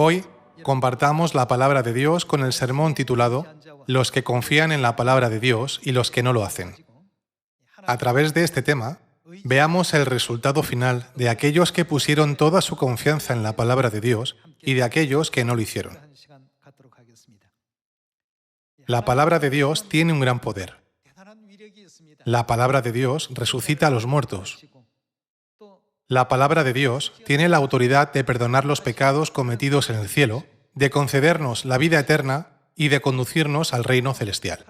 Hoy compartamos la palabra de Dios con el sermón titulado Los que confían en la palabra de Dios y los que no lo hacen. A través de este tema, veamos el resultado final de aquellos que pusieron toda su confianza en la palabra de Dios y de aquellos que no lo hicieron. La palabra de Dios tiene un gran poder. La palabra de Dios resucita a los muertos. La palabra de Dios tiene la autoridad de perdonar los pecados cometidos en el cielo, de concedernos la vida eterna y de conducirnos al reino celestial.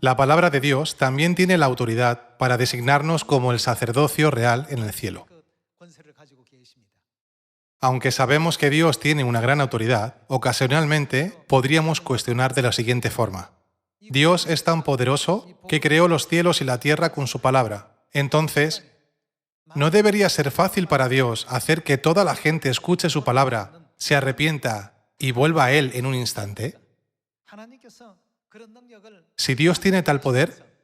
La palabra de Dios también tiene la autoridad para designarnos como el sacerdocio real en el cielo. Aunque sabemos que Dios tiene una gran autoridad, ocasionalmente podríamos cuestionar de la siguiente forma. Dios es tan poderoso que creó los cielos y la tierra con su palabra. Entonces, ¿no debería ser fácil para Dios hacer que toda la gente escuche su palabra, se arrepienta y vuelva a Él en un instante? Si Dios tiene tal poder,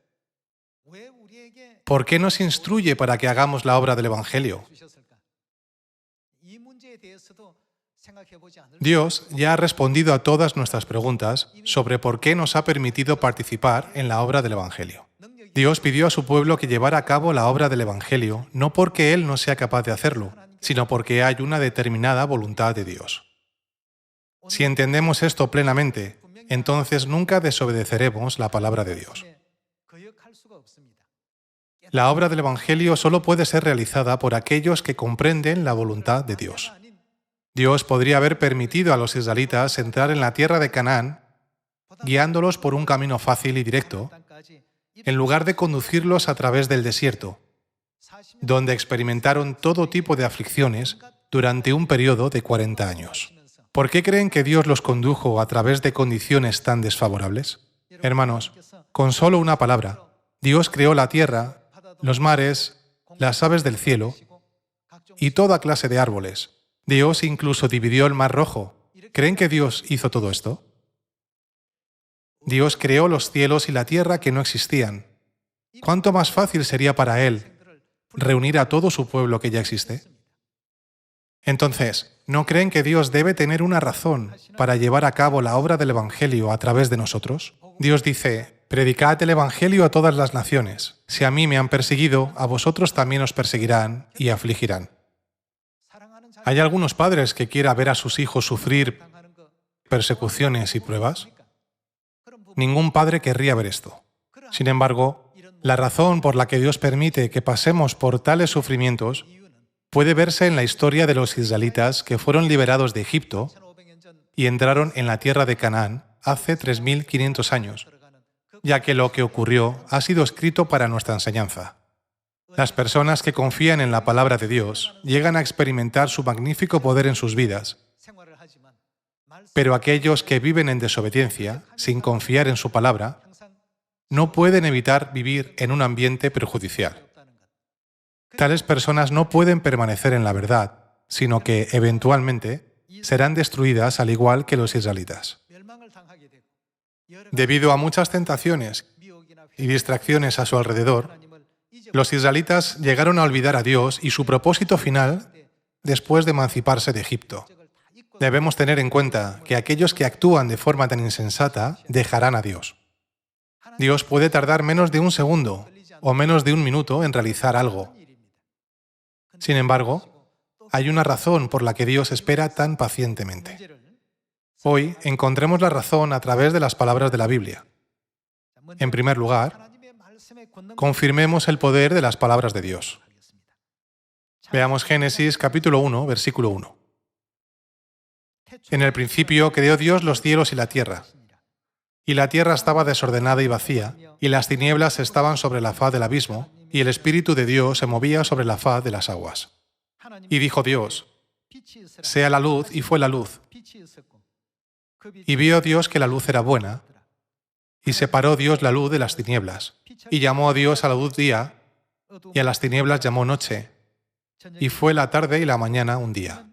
¿por qué nos instruye para que hagamos la obra del Evangelio? Dios ya ha respondido a todas nuestras preguntas sobre por qué nos ha permitido participar en la obra del Evangelio. Dios pidió a su pueblo que llevara a cabo la obra del Evangelio, no porque Él no sea capaz de hacerlo, sino porque hay una determinada voluntad de Dios. Si entendemos esto plenamente, entonces nunca desobedeceremos la palabra de Dios. La obra del Evangelio solo puede ser realizada por aquellos que comprenden la voluntad de Dios. Dios podría haber permitido a los israelitas entrar en la tierra de Canaán, guiándolos por un camino fácil y directo, en lugar de conducirlos a través del desierto, donde experimentaron todo tipo de aflicciones durante un periodo de 40 años. ¿Por qué creen que Dios los condujo a través de condiciones tan desfavorables? Hermanos, con solo una palabra, Dios creó la tierra, los mares, las aves del cielo y toda clase de árboles. Dios incluso dividió el Mar Rojo. ¿Creen que Dios hizo todo esto? Dios creó los cielos y la tierra que no existían. ¿Cuánto más fácil sería para Él reunir a todo su pueblo que ya existe? Entonces, ¿no creen que Dios debe tener una razón para llevar a cabo la obra del Evangelio a través de nosotros? Dios dice, «Predicad el Evangelio a todas las naciones. Si a mí me han perseguido, a vosotros también os perseguirán y afligirán». ¿Hay algunos padres que quieran ver a sus hijos sufrir persecuciones y pruebas? Ningún padre querría ver esto. Sin embargo, la razón por la que Dios permite que pasemos por tales sufrimientos puede verse en la historia de los israelitas que fueron liberados de Egipto y entraron en la tierra de Canaán hace 3.500 años, ya que lo que ocurrió ha sido escrito para nuestra enseñanza. Las personas que confían en la palabra de Dios llegan a experimentar su magnífico poder en sus vidas, pero aquellos que viven en desobediencia, sin confiar en su palabra, no pueden evitar vivir en un ambiente perjudicial. Tales personas no pueden permanecer en la verdad, sino que, eventualmente, serán destruidas al igual que los israelitas. Debido a muchas tentaciones y distracciones a su alrededor, los israelitas llegaron a olvidar a Dios y su propósito final después de emanciparse de Egipto. Debemos tener en cuenta que aquellos que actúan de forma tan insensata dejarán a Dios. Dios puede tardar menos de un segundo o menos de un minuto en realizar algo. Sin embargo, hay una razón por la que Dios espera tan pacientemente. Hoy encontremos la razón a través de las palabras de la Biblia. En primer lugar, confirmemos el poder de las palabras de Dios. Veamos Génesis capítulo 1, versículo 1. En el principio creó Dios los cielos y la tierra estaba desordenada y vacía, y las tinieblas estaban sobre la faz del abismo, y el Espíritu de Dios se movía sobre la faz de las aguas. Y dijo Dios, «Sea la luz», y fue la luz. Y vio Dios que la luz era buena, y separó Dios la luz de las tinieblas, y llamó a Dios a la luz día, y a las tinieblas llamó noche, y fue la tarde y la mañana un día.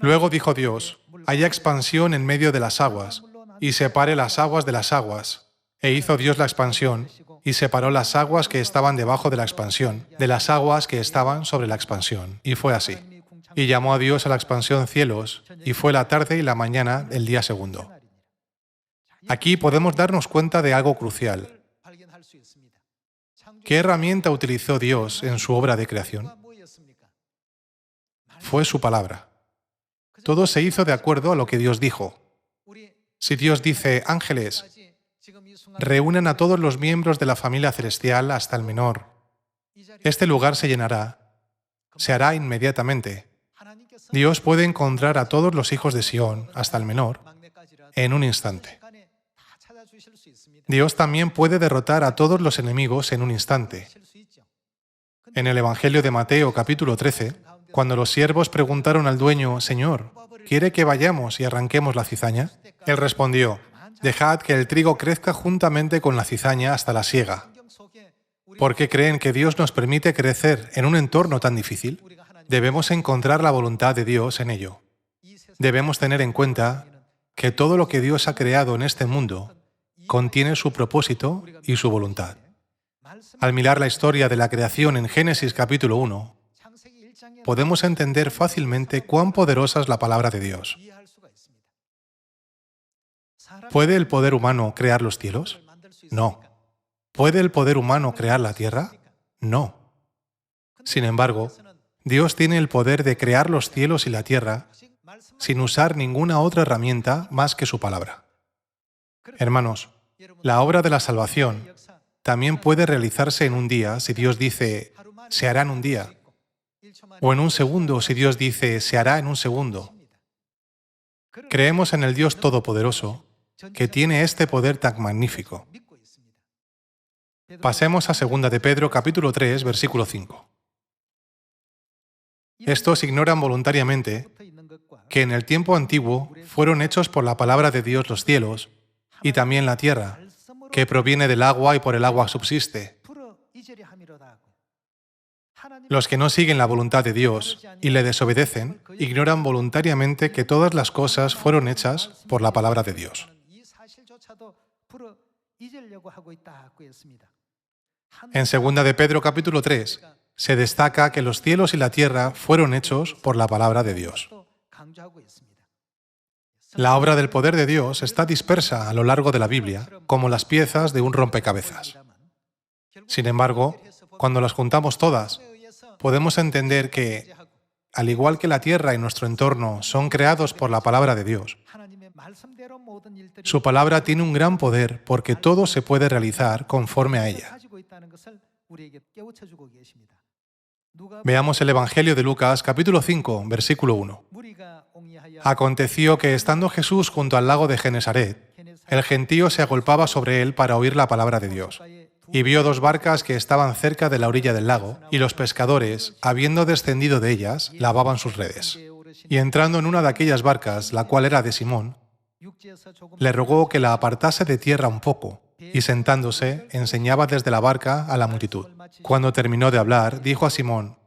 Luego dijo Dios, «Haya expansión en medio de las aguas, y separe las aguas de las aguas». E hizo Dios la expansión, y separó las aguas que estaban debajo de la expansión, de las aguas que estaban sobre la expansión. Y fue así. y llamó a Dios a la expansión cielos, y fue la tarde y la mañana del día segundo. Aquí podemos darnos cuenta de algo crucial. ¿Qué herramienta utilizó Dios en su obra de creación? Fue su palabra. Todo se hizo de acuerdo a lo que Dios dijo. Si Dios dice, ángeles, reúnan a todos los miembros de la familia celestial hasta el menor, este lugar se llenará, se hará inmediatamente. Dios puede encontrar a todos los hijos de Sión, hasta el menor, en un instante. Dios también puede derrotar a todos los enemigos en un instante. En el Evangelio de Mateo, capítulo 13, cuando los siervos preguntaron al dueño, Señor, ¿quiere que vayamos y arranquemos la cizaña? Él respondió, dejad que el trigo crezca juntamente con la cizaña hasta la siega. ¿Por qué creen que Dios nos permite crecer en un entorno tan difícil? Debemos encontrar la voluntad de Dios en ello. Debemos tener en cuenta que todo lo que Dios ha creado en este mundo contiene su propósito y su voluntad. Al mirar la historia de la creación en Génesis capítulo 1, podemos entender fácilmente cuán poderosa es la palabra de Dios. ¿Puede el poder humano crear los cielos? No. ¿Puede el poder humano crear la tierra? No. Sin embargo, Dios tiene el poder de crear los cielos y la tierra sin usar ninguna otra herramienta más que su palabra. Hermanos, la obra de la salvación también puede realizarse en un día si Dios dice, se hará en un día, o en un segundo si Dios dice, se hará en un segundo. Creemos en el Dios Todopoderoso, que tiene este poder tan magnífico. Pasemos a 2 de Pedro, capítulo 3, versículo 5. Estos ignoran voluntariamente que en el tiempo antiguo fueron hechos por la palabra de Dios los cielos y también la tierra, que proviene del agua y por el agua subsiste. Los que no siguen la voluntad de Dios y le desobedecen, ignoran voluntariamente que todas las cosas fueron hechas por la palabra de Dios. En 2 de Pedro capítulo 3 se destaca que los cielos y la tierra fueron hechos por la palabra de Dios. La obra del poder de Dios está dispersa a lo largo de la Biblia como las piezas de un rompecabezas. Sin embargo, cuando las juntamos todas, podemos entender que, al igual que la tierra y nuestro entorno son creados por la palabra de Dios, su palabra tiene un gran poder porque todo se puede realizar conforme a ella. Veamos el Evangelio de Lucas, capítulo 5, versículo 1. Aconteció que, estando Jesús junto al lago de Genesaret, el gentío se agolpaba sobre él para oír la palabra de Dios. Y vio 2 barcas que estaban cerca de la orilla del lago, y los pescadores, habiendo descendido de ellas, lavaban sus redes. Y entrando en una de aquellas barcas, la cual era de Simón, le rogó que la apartase de tierra un poco, y sentándose, enseñaba desde la barca a la multitud. Cuando terminó de hablar, dijo a Simón,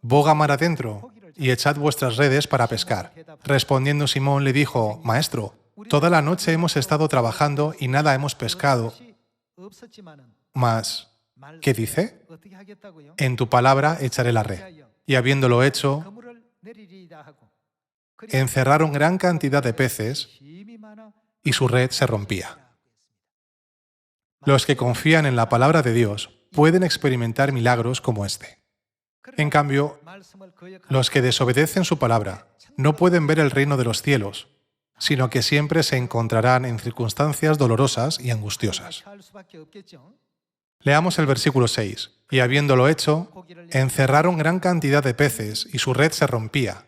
«Boga mar adentro, y echad vuestras redes para pescar». Respondiendo Simón le dijo, «Maestro, toda la noche hemos estado trabajando y nada hemos pescado, mas, ¿qué dice? En tu palabra echaré la red». Y habiéndolo hecho, encerraron gran cantidad de peces y su red se rompía. Los que confían en la palabra de Dios pueden experimentar milagros como este. En cambio, los que desobedecen su palabra no pueden ver el reino de los cielos, sino que siempre se encontrarán en circunstancias dolorosas y angustiosas. Leamos el versículo 6. Y habiéndolo hecho, encerraron gran cantidad de peces y su red se rompía.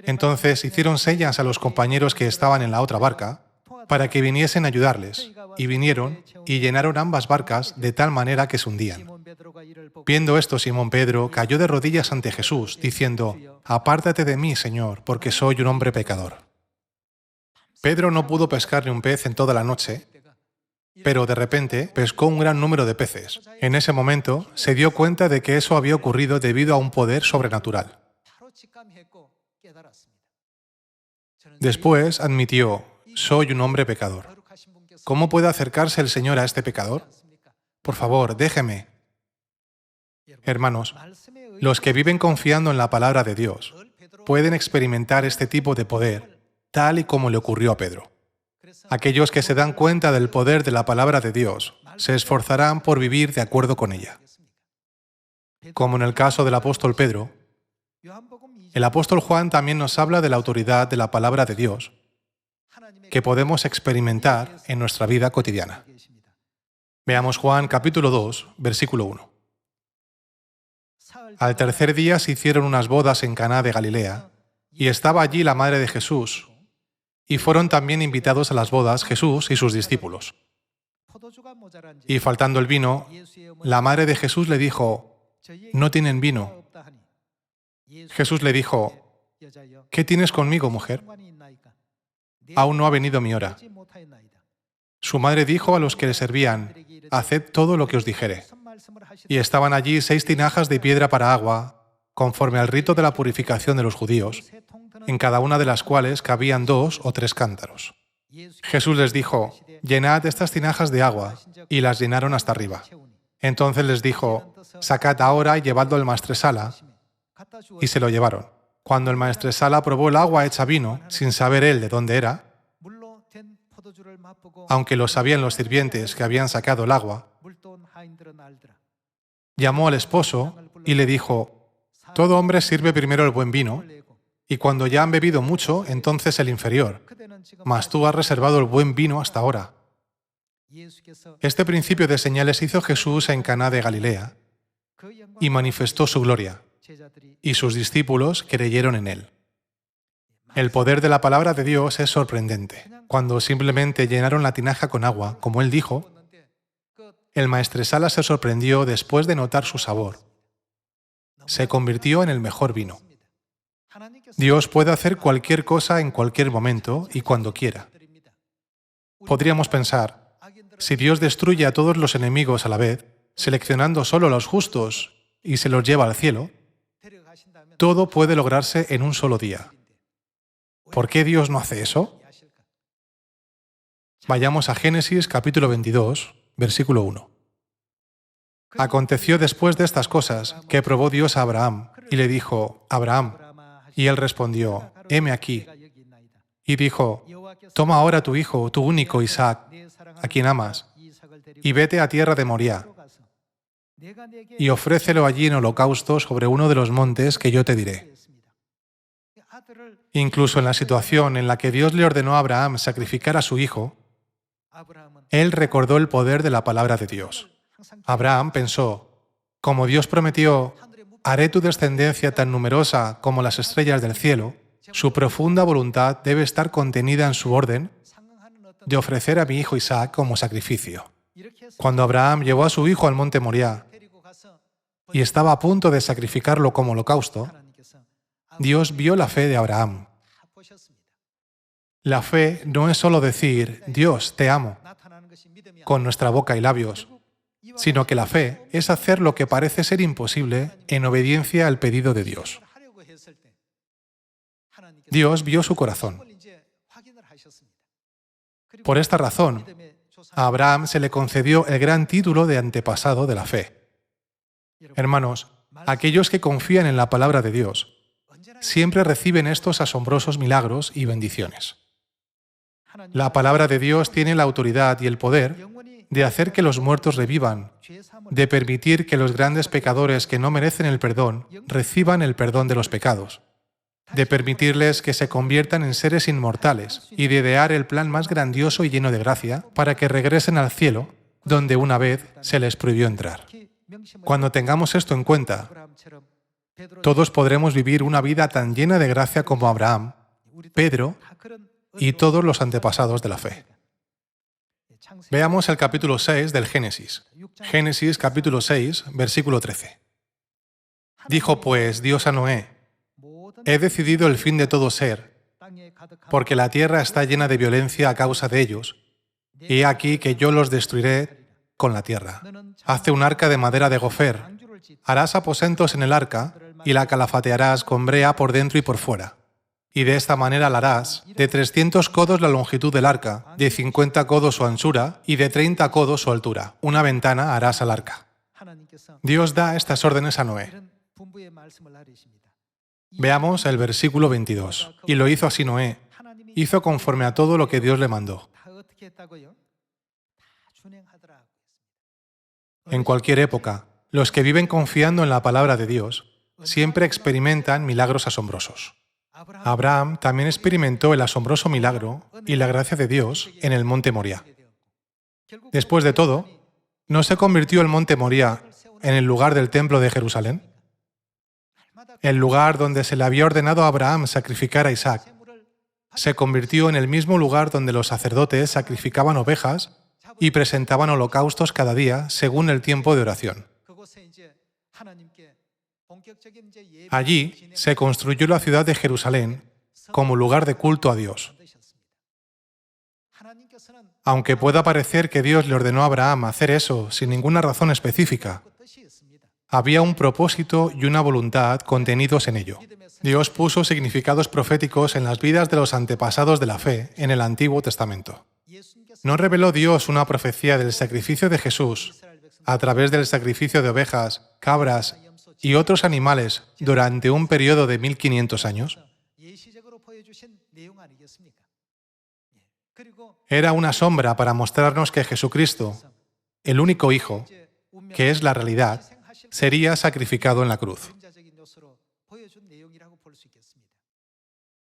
Entonces hicieron señas a los compañeros que estaban en la otra barca para que viniesen a ayudarles, y vinieron y llenaron ambas barcas de tal manera que se hundían. Viendo esto, Simón Pedro cayó de rodillas ante Jesús, diciendo, «Apártate de mí, Señor, porque soy un hombre pecador». Pedro no pudo pescar ni un pez en toda la noche, pero de repente pescó un gran número de peces. En ese momento se dio cuenta de que eso había ocurrido debido a un poder sobrenatural. Después admitió, «Soy un hombre pecador». ¿Cómo puede acercarse el Señor a este pecador? Por favor, déjeme. Hermanos, los que viven confiando en la palabra de Dios pueden experimentar este tipo de poder, tal y como le ocurrió a Pedro. Aquellos que se dan cuenta del poder de la palabra de Dios se esforzarán por vivir de acuerdo con ella. Como en el caso del apóstol Pedro, el apóstol Juan también nos habla de la autoridad de la palabra de Dios que podemos experimentar en nuestra vida cotidiana. Veamos Juan capítulo 2, versículo 1. Al tercer día se hicieron unas bodas en Caná de Galilea, y estaba allí la madre de Jesús, y fueron también invitados a las bodas Jesús y sus discípulos. Y faltando el vino, la madre de Jesús le dijo: «No tienen vino». Jesús le dijo: «¿Qué tienes conmigo, mujer? Aún no ha venido mi hora». Su madre dijo a los que le servían: «Haced todo lo que os dijere». Y estaban allí 6 tinajas de piedra para agua, conforme al rito de la purificación de los judíos, en cada una de las cuales cabían 2 o 3 cántaros. Jesús les dijo: «Llenad estas tinajas de agua», y las llenaron hasta arriba. Entonces les dijo: «Sacad ahora y llevadlo al maestresala», y se lo llevaron. Cuando el maestresala probó el agua hecha vino, sin saber él de dónde era, aunque lo sabían los sirvientes que habían sacado el agua, llamó al esposo y le dijo: «Todo hombre sirve primero el buen vino, y cuando ya han bebido mucho, entonces el inferior, mas tú has reservado el buen vino hasta ahora». Este principio de señales hizo Jesús en Caná de Galilea y manifestó su gloria, y sus discípulos creyeron en él. El poder de la palabra de Dios es sorprendente. Cuando simplemente llenaron la tinaja con agua, como él dijo, el maestresala se sorprendió después de notar su sabor. Se convirtió en el mejor vino. Dios puede hacer cualquier cosa en cualquier momento y cuando quiera. Podríamos pensar, si Dios destruye a todos los enemigos a la vez, seleccionando solo a los justos y se los lleva al cielo, todo puede lograrse en un solo día. ¿Por qué Dios no hace eso? Vayamos a Génesis capítulo 22, versículo 1. Aconteció después de estas cosas que probó Dios a Abraham y le dijo: «Abraham». Y él respondió: «Heme aquí». Y dijo: «Toma ahora tu hijo, tu único Isaac, a quien amas, y vete a tierra de Moriah, y ofrécelo allí en holocausto sobre uno de los montes que yo te diré». Incluso en la situación en la que Dios le ordenó a Abraham sacrificar a su hijo, él recordó el poder de la palabra de Dios. Abraham pensó: como Dios prometió, haré tu descendencia tan numerosa como las estrellas del cielo, su profunda voluntad debe estar contenida en su orden de ofrecer a mi hijo Isaac como sacrificio. Cuando Abraham llevó a su hijo al monte Moriah y estaba a punto de sacrificarlo como holocausto, Dios vio la fe de Abraham. La fe no es solo decir: «Dios, te amo», con nuestra boca y labios, sino que la fe es hacer lo que parece ser imposible en obediencia al pedido de Dios. Dios vio su corazón. Por esta razón, a Abraham se le concedió el gran título de antepasado de la fe. Hermanos, aquellos que confían en la palabra de Dios siempre reciben estos asombrosos milagros y bendiciones. La palabra de Dios tiene la autoridad y el poder de hacer que los muertos revivan, de permitir que los grandes pecadores que no merecen el perdón reciban el perdón de los pecados, de permitirles que se conviertan en seres inmortales y de idear el plan más grandioso y lleno de gracia para que regresen al cielo, donde una vez se les prohibió entrar. Cuando tengamos esto en cuenta, todos podremos vivir una vida tan llena de gracia como Abraham, Pedro y todos los antepasados de la fe. Veamos el capítulo 6 del Génesis. Génesis capítulo 6, versículo 13. Dijo pues Dios a Noé: «He decidido el fin de todo ser, porque la tierra está llena de violencia a causa de ellos, y he aquí que yo los destruiré con la tierra. Hazte un arca de madera de gofer, harás aposentos en el arca, y la calafatearás con brea por dentro y por fuera. Y de esta manera la harás de 300 codos la longitud del arca, de 50 codos su anchura y de 30 codos su altura. Una ventana harás al arca». Dios da estas órdenes a Noé. Veamos el versículo 22. Y lo hizo así Noé. Hizo conforme a todo lo que Dios le mandó. En cualquier época, los que viven confiando en la palabra de Dios siempre experimentan milagros asombrosos. Abraham también experimentó el asombroso milagro y la gracia de Dios en el monte Moría. Después de todo, ¿no se convirtió el monte Moría en el lugar del templo de Jerusalén? El lugar donde se le había ordenado a Abraham sacrificar a Isaac se convirtió en el mismo lugar donde los sacerdotes sacrificaban ovejas y presentaban holocaustos cada día según el tiempo de oración. Allí se construyó la ciudad de Jerusalén como lugar de culto a Dios. Aunque pueda parecer que Dios le ordenó a Abraham hacer eso sin ninguna razón específica, había un propósito y una voluntad contenidos en ello. Dios puso significados proféticos en las vidas de los antepasados de la fe en el Antiguo Testamento. ¿No reveló Dios una profecía del sacrificio de Jesús a través del sacrificio de ovejas, cabras y otros animales durante un periodo de 1500 años? Era una sombra para mostrarnos que Jesucristo, el único Hijo, que es la realidad, sería sacrificado en la cruz.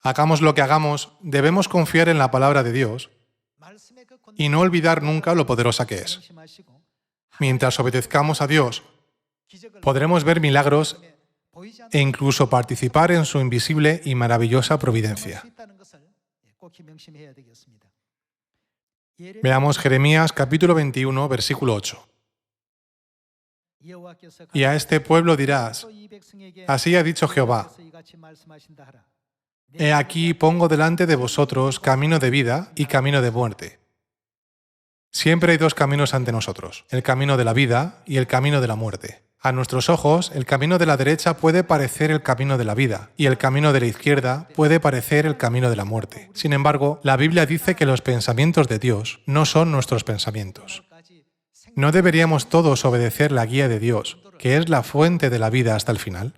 Hagamos lo que hagamos, debemos confiar en la palabra de Dios y no olvidar nunca lo poderosa que es. Mientras obedezcamos a Dios, podremos ver milagros e incluso participar en su invisible y maravillosa providencia. Veamos Jeremías capítulo 21, versículo 8. Y a este pueblo dirás, así ha dicho Jehová, he aquí pongo delante de vosotros camino de vida y camino de muerte. Siempre hay dos caminos ante nosotros, el camino de la vida y el camino de la muerte. A nuestros ojos, el camino de la derecha puede parecer el camino de la vida y el camino de la izquierda puede parecer el camino de la muerte. Sin embargo, la Biblia dice que los pensamientos de Dios no son nuestros pensamientos. ¿No deberíamos todos obedecer la guía de Dios, que es la fuente de la vida hasta el final?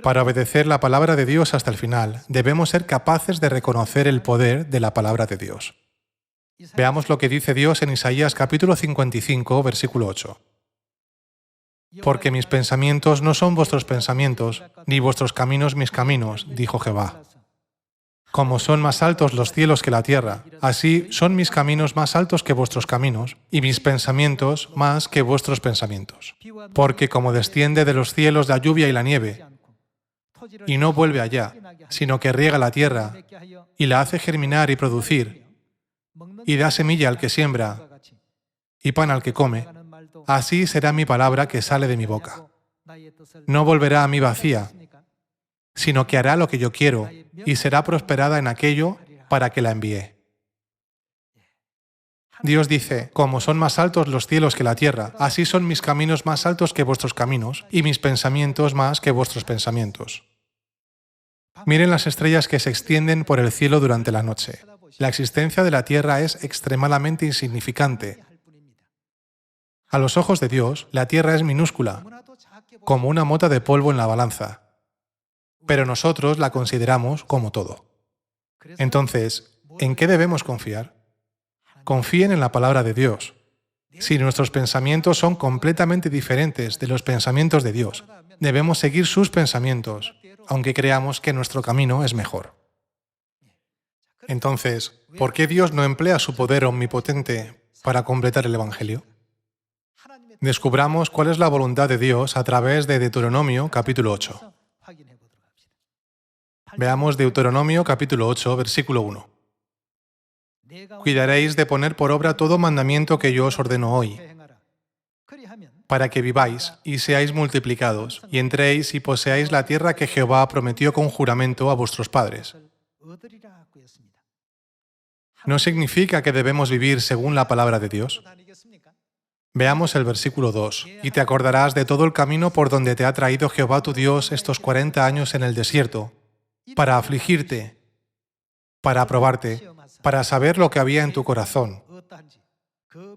Para obedecer la palabra de Dios hasta el final, debemos ser capaces de reconocer el poder de la palabra de Dios. Veamos lo que dice Dios en Isaías capítulo 55, versículo 8. Porque mis pensamientos no son vuestros pensamientos, ni vuestros caminos mis caminos, dijo Jehová. Como son más altos los cielos que la tierra, así son mis caminos más altos que vuestros caminos, y mis pensamientos más que vuestros pensamientos. Porque como desciende de los cielos la lluvia y la nieve, y no vuelve allá, sino que riega la tierra, y la hace germinar y producir, y da semilla al que siembra, y pan al que come, así será mi palabra que sale de mi boca. No volverá a mí vacía, sino que hará lo que yo quiero, y será prosperada en aquello para que la envíe. Dios dice, como son más altos los cielos que la tierra, así son mis caminos más altos que vuestros caminos, y mis pensamientos más que vuestros pensamientos. Miren las estrellas que se extienden por el cielo durante la noche. La existencia de la tierra es extremadamente insignificante. A los ojos de Dios, la tierra es minúscula, como una mota de polvo en la balanza. Pero nosotros la consideramos como todo. Entonces, ¿en qué debemos confiar? Confíen en la palabra de Dios. Si nuestros pensamientos son completamente diferentes de los pensamientos de Dios, debemos seguir sus pensamientos, aunque creamos que nuestro camino es mejor. Entonces, ¿por qué Dios no emplea su poder omnipotente para completar el Evangelio? Descubramos cuál es la voluntad de Dios a través de Deuteronomio capítulo 8. Veamos Deuteronomio capítulo 8, versículo 1. Cuidaréis de poner por obra todo mandamiento que yo os ordeno hoy, para que viváis y seáis multiplicados, y entréis y poseáis la tierra que Jehová prometió con juramento a vuestros padres. ¿No significa que debemos vivir según la palabra de Dios? Veamos el versículo 2. Y te acordarás de todo el camino por donde te ha traído Jehová tu Dios estos 40 años en el desierto, para afligirte, para probarte, para saber lo que había en tu corazón,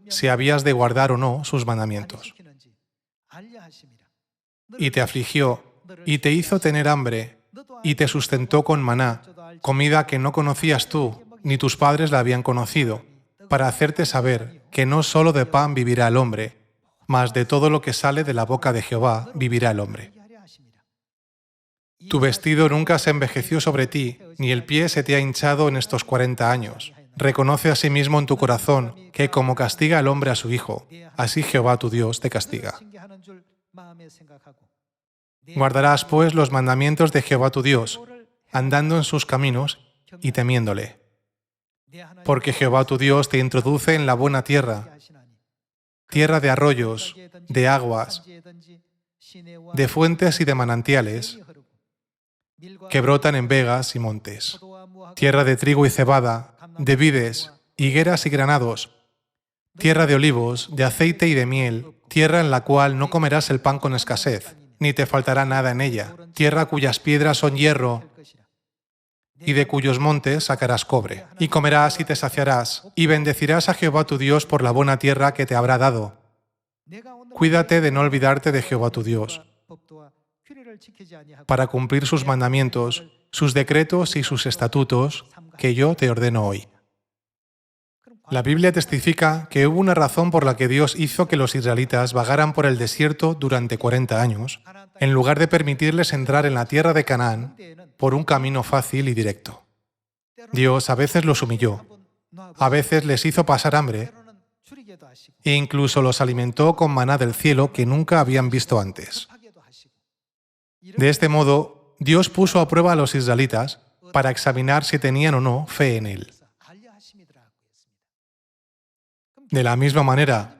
si habías de guardar o no sus mandamientos. Y te afligió, y te hizo tener hambre, y te sustentó con maná, comida que no conocías tú, ni tus padres la habían conocido, para hacerte saber que no solo de pan vivirá el hombre, mas de todo lo que sale de la boca de Jehová vivirá el hombre. Tu vestido nunca se envejeció sobre ti, ni el pie se te ha hinchado en estos 40 años. Reconoce asimismo en tu corazón que como castiga el hombre a su hijo, así Jehová tu Dios te castiga. Guardarás pues los mandamientos de Jehová tu Dios, andando en sus caminos y temiéndole. Porque Jehová tu Dios te introduce en la buena tierra, tierra de arroyos, de aguas, de fuentes y de manantiales, que brotan en vegas y montes, tierra de trigo y cebada, de vides, higueras y granados, tierra de olivos, de aceite y de miel, tierra en la cual no comerás el pan con escasez, ni te faltará nada en ella, tierra cuyas piedras son hierro, y de cuyos montes sacarás cobre. Y comerás y te saciarás, y bendecirás a Jehová tu Dios por la buena tierra que te habrá dado. Cuídate de no olvidarte de Jehová tu Dios, para cumplir sus mandamientos, sus decretos y sus estatutos, que yo te ordeno hoy. La Biblia testifica que hubo una razón por la que Dios hizo que los israelitas vagaran por el desierto durante 40 años, en lugar de permitirles entrar en la tierra de Canaán por un camino fácil y directo. Dios a veces los humilló, a veces les hizo pasar hambre, e incluso los alimentó con maná del cielo que nunca habían visto antes. De este modo, Dios puso a prueba a los israelitas para examinar si tenían o no fe en Él. De la misma manera,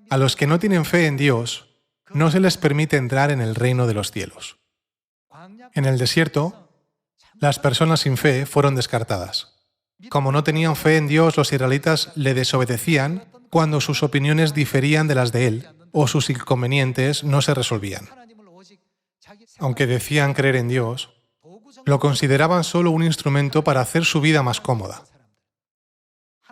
a los que no tienen fe en Dios, no se les permite entrar en el reino de los cielos. En el desierto, las personas sin fe fueron descartadas. Como no tenían fe en Dios, los israelitas le desobedecían cuando sus opiniones diferían de las de Él o sus inconvenientes no se resolvían. Aunque decían creer en Dios, lo consideraban solo un instrumento para hacer su vida más cómoda.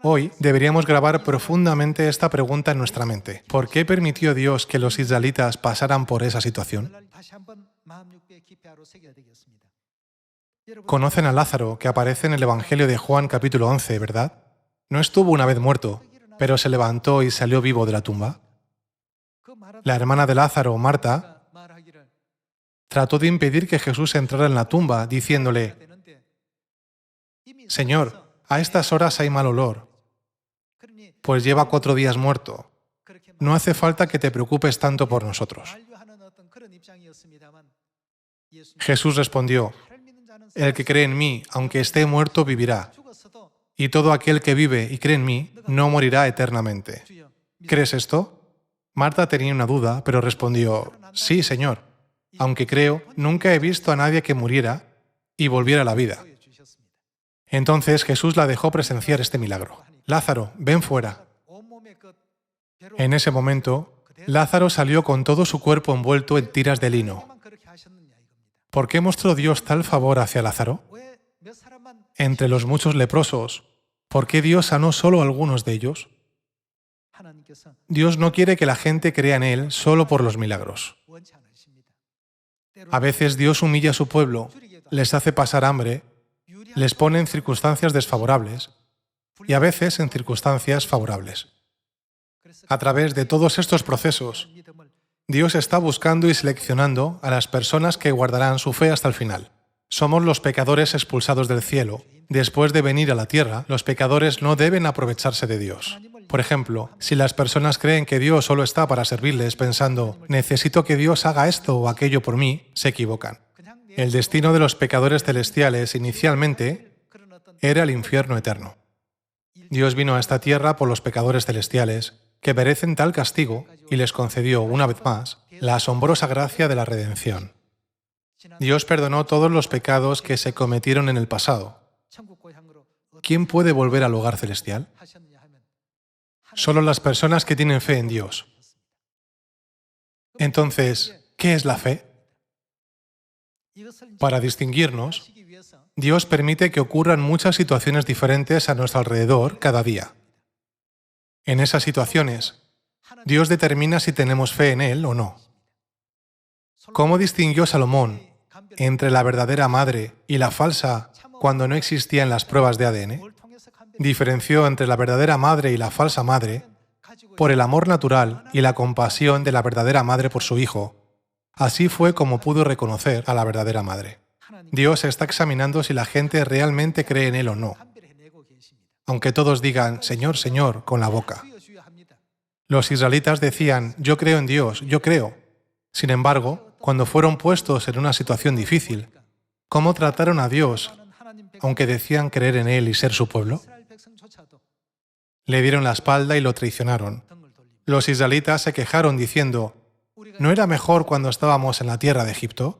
Hoy deberíamos grabar profundamente esta pregunta en nuestra mente. ¿Por qué permitió Dios que los israelitas pasaran por esa situación? Conocen a Lázaro, que aparece en el Evangelio de Juan capítulo 11, ¿verdad? No estuvo una vez muerto, pero se levantó y salió vivo de la tumba. La hermana de Lázaro, Marta, trató de impedir que Jesús entrara en la tumba, diciéndole: «Señor, a estas horas hay mal olor, pues lleva 4 días muerto. No hace falta que te preocupes tanto por nosotros». Jesús respondió: «El que cree en mí, aunque esté muerto, vivirá. Y todo aquel que vive y cree en mí, no morirá eternamente». ¿Crees esto? Marta tenía una duda, pero respondió: «Sí, Señor. Aunque creo, nunca he visto a nadie que muriera y volviera a la vida». Entonces Jesús la dejó presenciar este milagro. «Lázaro, ven fuera». En ese momento, Lázaro salió con todo su cuerpo envuelto en tiras de lino. ¿Por qué mostró Dios tal favor hacia Lázaro? Entre los muchos leprosos, ¿por qué Dios sanó solo a algunos de ellos? Dios no quiere que la gente crea en Él solo por los milagros. A veces Dios humilla a su pueblo, les hace pasar hambre, les pone en circunstancias desfavorables y a veces en circunstancias favorables. A través de todos estos procesos, Dios está buscando y seleccionando a las personas que guardarán su fe hasta el final. Somos los pecadores expulsados del cielo. Después de venir a la tierra, los pecadores no deben aprovecharse de Dios. Por ejemplo, si las personas creen que Dios solo está para servirles pensando «necesito que Dios haga esto o aquello por mí», se equivocan. El destino de los pecadores celestiales inicialmente era el infierno eterno. Dios vino a esta tierra por los pecadores celestiales que merecen tal castigo y les concedió, una vez más, la asombrosa gracia de la redención. Dios perdonó todos los pecados que se cometieron en el pasado. ¿Quién puede volver al hogar celestial? Solo las personas que tienen fe en Dios. Entonces, ¿qué es la fe? Para distinguirnos, Dios permite que ocurran muchas situaciones diferentes a nuestro alrededor cada día. En esas situaciones, Dios determina si tenemos fe en Él o no. ¿Cómo distinguió Salomón entre la verdadera madre y la falsa cuando no existían las pruebas de ADN? Diferenció entre la verdadera madre y la falsa madre por el amor natural y la compasión de la verdadera madre por su hijo. Así fue como pudo reconocer a la verdadera madre. Dios está examinando si la gente realmente cree en Él o no, aunque todos digan Señor, Señor con la boca. Los israelitas decían, yo creo en Dios, yo creo. Sin embargo, cuando fueron puestos en una situación difícil, ¿cómo trataron a Dios, aunque decían creer en Él y ser su pueblo? Le dieron la espalda y lo traicionaron. Los israelitas se quejaron diciendo, ¿no era mejor cuando estábamos en la tierra de Egipto?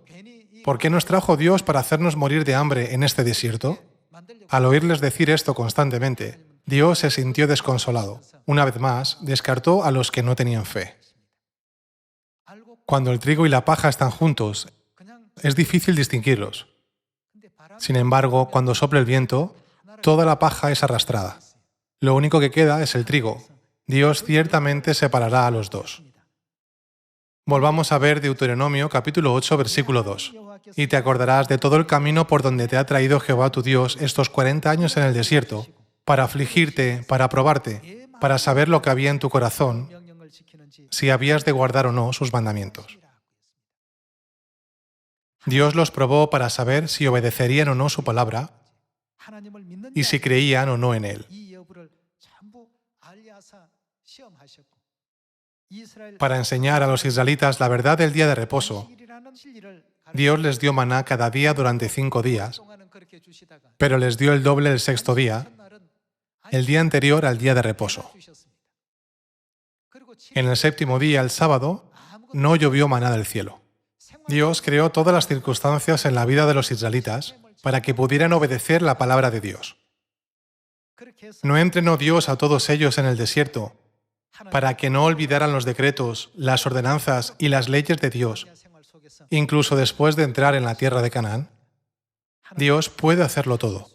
¿Por qué nos trajo Dios para hacernos morir de hambre en este desierto? Al oírles decir esto constantemente, Dios se sintió desconsolado. Una vez más, descartó a los que no tenían fe. Cuando el trigo y la paja están juntos, es difícil distinguirlos. Sin embargo, cuando sopla el viento, toda la paja es arrastrada. Lo único que queda es el trigo. Dios ciertamente separará a los dos. Volvamos a ver Deuteronomio capítulo 8, versículo 2. Y te acordarás de todo el camino por donde te ha traído Jehová tu Dios estos 40 años en el desierto, para afligirte, para probarte, para saber lo que había en tu corazón, si habías de guardar o no sus mandamientos. Dios los probó para saber si obedecerían o no su palabra y si creían o no en Él. Para enseñar a los israelitas la verdad del día de reposo, Dios les dio maná cada día durante 5 días, pero les dio el doble el sexto día, el día anterior al día de reposo. En el séptimo día, el sábado, no llovió maná del cielo. Dios creó todas las circunstancias en la vida de los israelitas para que pudieran obedecer la palabra de Dios. No entrenó Dios a todos ellos en el desierto para que no olvidaran los decretos, las ordenanzas y las leyes de Dios, incluso después de entrar en la tierra de Canaán. Dios puede hacerlo todo.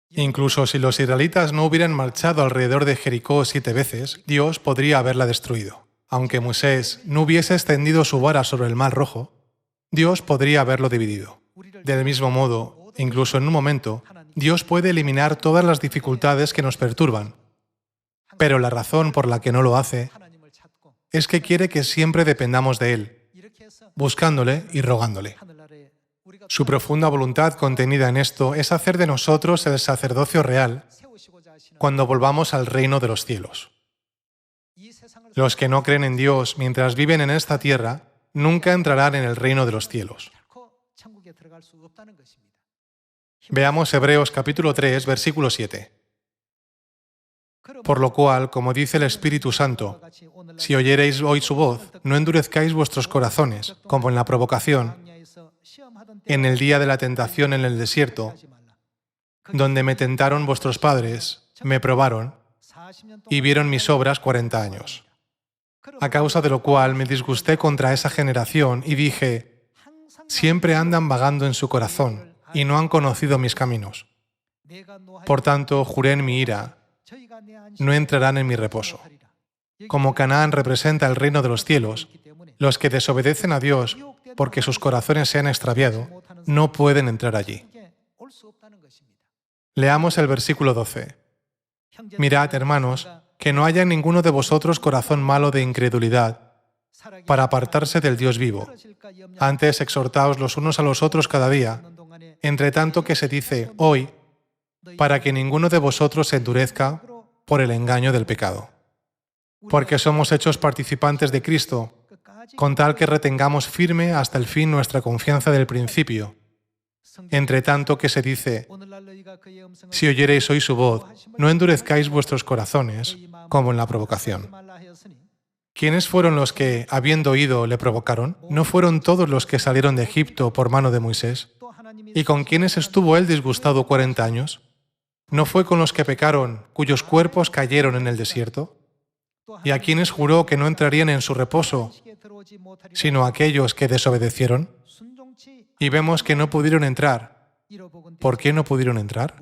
Incluso si los israelitas no hubieran marchado alrededor de Jericó 7 veces, Dios podría haberla destruido. Aunque Moisés no hubiese extendido su vara sobre el Mar Rojo, Dios podría haberlo dividido. Del mismo modo, incluso en un momento, Dios puede eliminar todas las dificultades que nos perturban, pero la razón por la que no lo hace es que quiere que siempre dependamos de Él, buscándole y rogándole. Su profunda voluntad contenida en esto es hacer de nosotros el sacerdocio real cuando volvamos al reino de los cielos. Los que no creen en Dios mientras viven en esta tierra nunca entrarán en el reino de los cielos. Veamos Hebreos capítulo 3, versículo 7. Por lo cual, como dice el Espíritu Santo, si oyereis hoy su voz, no endurezcáis vuestros corazones, como en la provocación, en el día de la tentación en el desierto, donde me tentaron vuestros padres, me probaron, y vieron mis obras 40 años. A causa de lo cual me disgusté contra esa generación y dije, siempre andan vagando en su corazón, y no han conocido mis caminos. Por tanto, juré en mi ira, no entrarán en mi reposo. Como Canaán representa el reino de los cielos, los que desobedecen a Dios porque sus corazones se han extraviado, no pueden entrar allí. Leamos el versículo 12. Mirad, hermanos, que no haya en ninguno de vosotros corazón malo de incredulidad para apartarse del Dios vivo. Antes exhortaos los unos a los otros cada día, entre tanto que se dice hoy, para que ninguno de vosotros se endurezca por el engaño del pecado. Porque somos hechos participantes de Cristo, con tal que retengamos firme hasta el fin nuestra confianza del principio. Entre tanto que se dice, si oyereis hoy su voz, no endurezcáis vuestros corazones, como en la provocación. ¿Quiénes fueron los que, habiendo oído, le provocaron? ¿No fueron todos los que salieron de Egipto por mano de Moisés? ¿Y con quiénes estuvo él disgustado 40 años? ¿No fue con los que pecaron, cuyos cuerpos cayeron en el desierto? ¿Y a quienes juró que no entrarían en su reposo, sino a aquellos que desobedecieron? Y vemos que no pudieron entrar. ¿Por qué no pudieron entrar?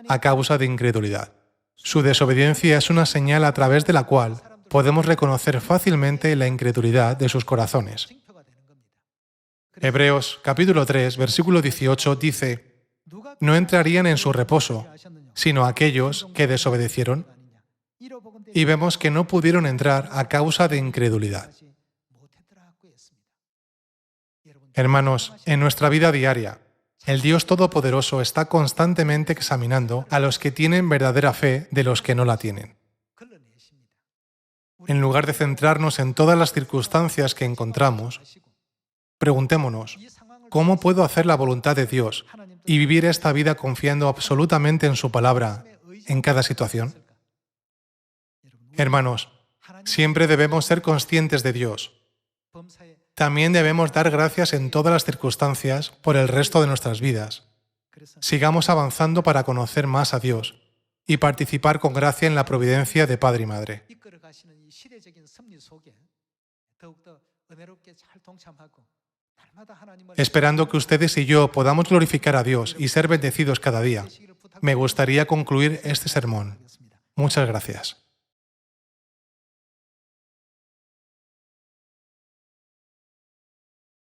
A causa de incredulidad. Su desobediencia es una señal a través de la cual podemos reconocer fácilmente la incredulidad de sus corazones. Hebreos capítulo 3, versículo 18 dice: no entrarían en su reposo, sino aquellos que desobedecieron. Y vemos que no pudieron entrar a causa de incredulidad. Hermanos, en nuestra vida diaria, el Dios Todopoderoso está constantemente examinando a los que tienen verdadera fe de los que no la tienen. En lugar de centrarnos en todas las circunstancias que encontramos, preguntémonos, ¿cómo puedo hacer la voluntad de Dios y vivir esta vida confiando absolutamente en su palabra en cada situación? Hermanos, siempre debemos ser conscientes de Dios. También debemos dar gracias en todas las circunstancias por el resto de nuestras vidas. Sigamos avanzando para conocer más a Dios y participar con gracia en la providencia de Padre y Madre. Esperando que ustedes y yo podamos glorificar a Dios y ser bendecidos cada día, me gustaría concluir este sermón. Muchas gracias.